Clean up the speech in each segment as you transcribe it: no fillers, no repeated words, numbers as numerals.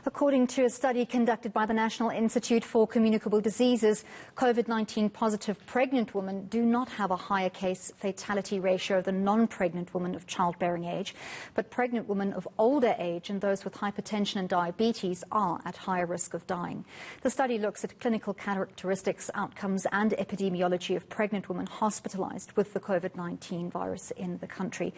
According to a study conducted by the National Institute for Communicable Diseases, COVID-19 positive pregnant women do not have a higher case fatality ratio than non-pregnant women of childbearing age, but pregnant women of older age and those with hypertension and diabetes are at higher risk of dying. The study looks at clinical characteristics, outcomes and epidemiology of pregnant women hospitalized with the COVID-19 virus in the country.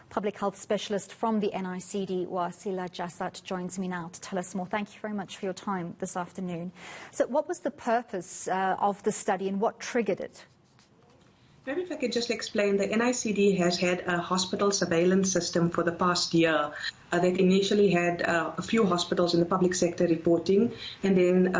Public health specialist from the NICD, Wasila Jasat, joins me now to tell us more. Thank you very much for your time this afternoon. So what was the purpose of the study and what triggered it? Maybe if I could just explain, the NICD has had a hospital surveillance system for the past year that initially had a few hospitals in the public sector reporting, and then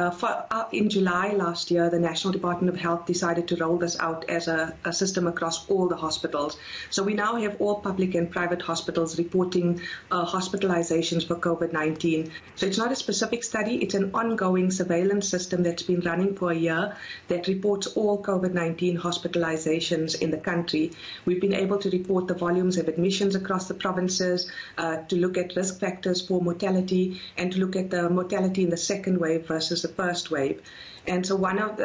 in July last year the National Department of Health decided to roll this out as a system across all the hospitals. So we now have all public and private hospitals reporting hospitalizations for COVID-19. So it's not a specific study, it's an ongoing surveillance system that's been running for a year that reports all COVID-19 hospitalizations in the country. We've been able to report the volumes of admissions across the provinces, to look at risk factors for mortality, and to look at the mortality in the second wave versus the first wave. And so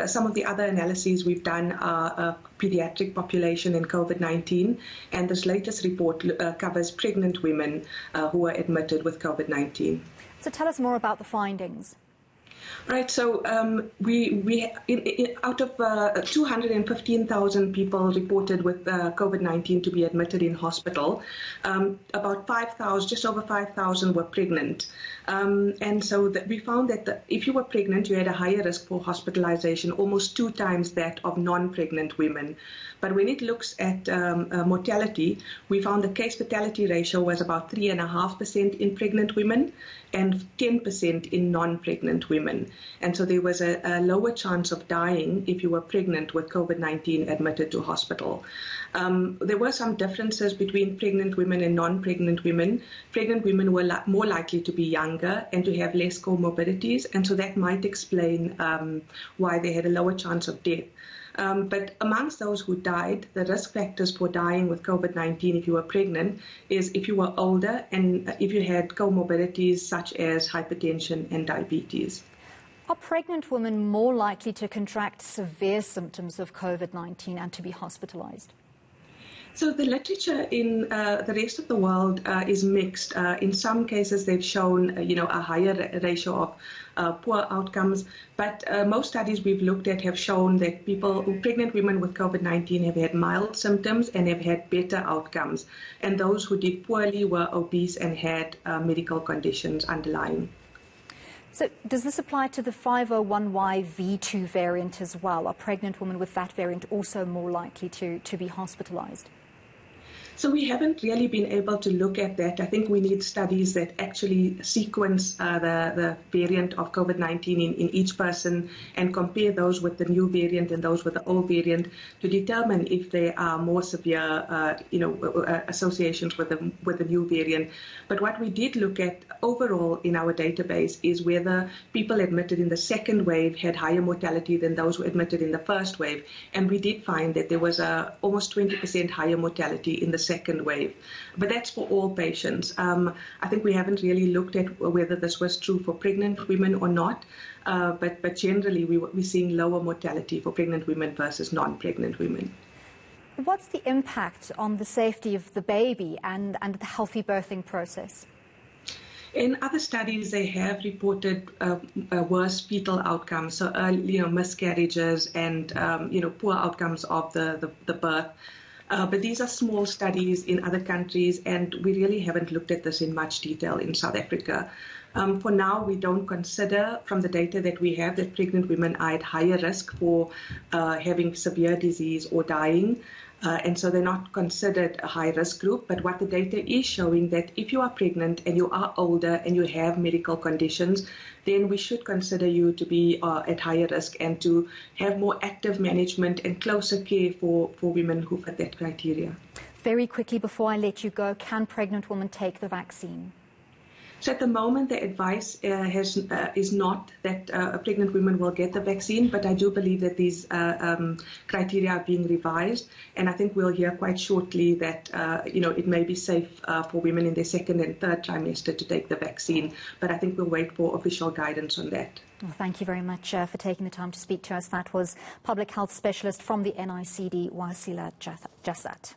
some of the other analyses we've done are pediatric population in COVID-19, and this latest report covers pregnant women who are admitted with COVID-19. So tell us more about the findings. Right, so out of 215,000 people reported with COVID-19 to be admitted in hospital, about 5,000, just over 5,000 were pregnant. And so we found that if you were pregnant, you had a higher risk for hospitalization, almost 2 times that of non-pregnant women. But when it looks at mortality, we found the case fatality ratio was about 3.5% in pregnant women and 10% in non-pregnant women. And so there was a lower chance of dying if you were pregnant with COVID-19 admitted to hospital. There were some differences between pregnant women and non-pregnant women. Pregnant women were more likely to be younger and to have less comorbidities, and so that might explain why they had a lower chance of death. But amongst those who died, the risk factors for dying with COVID-19 if you were pregnant is if you were older and if you had comorbidities such as hypertension and diabetes. Are pregnant women more likely to contract severe symptoms of COVID-19 and to be hospitalized? So the literature in the rest of the world is mixed. In some cases, they've shown, a higher ratio of poor outcomes. But most studies we've looked at have shown that pregnant women with COVID-19 have had mild symptoms and have had better outcomes. And those who did poorly were obese and had medical conditions underlying. So does this apply to the 501Y.V2 variant as well? Are pregnant women with that variant also more likely to be hospitalized? So we haven't really been able to look at that. I think we need studies that actually sequence the variant of COVID-19 in each person and compare those with the new variant and those with the old variant to determine if there are more severe, associations with the new variant. But what we did look at overall in our database is whether people admitted in the second wave had higher mortality than those who admitted in the first wave. And we did find that there was almost 20% higher mortality in the second wave. But that's for all patients. I think we haven't really looked at whether this was true for pregnant women or not. But generally, we're seeing lower mortality for pregnant women versus non-pregnant women. What's the impact on the safety of the baby and the healthy birthing process? In other studies, they have reported worse fetal outcomes, so miscarriages and poor outcomes of the birth. But these are small studies in other countries, and we really haven't looked at this in much detail in South Africa. For now, we don't consider from the data that we have that pregnant women are at higher risk for having severe disease or dying. And so they're not considered a high-risk group. But what the data is showing that if you are pregnant and you are older and you have medical conditions, then we should consider you to be at higher risk and to have more active management and closer care for women who fit that criteria. Very quickly before I let you go, can pregnant women take the vaccine? So at the moment, the advice is not that pregnant women will get the vaccine, but I do believe that these criteria are being revised, and I think we'll hear quite shortly that it may be safe for women in their second and third trimester to take the vaccine, but I think we'll wait for official guidance on that. Well, thank you very much for taking the time to speak to us. That was Public Health Specialist from the NICD, Wasila Jasat.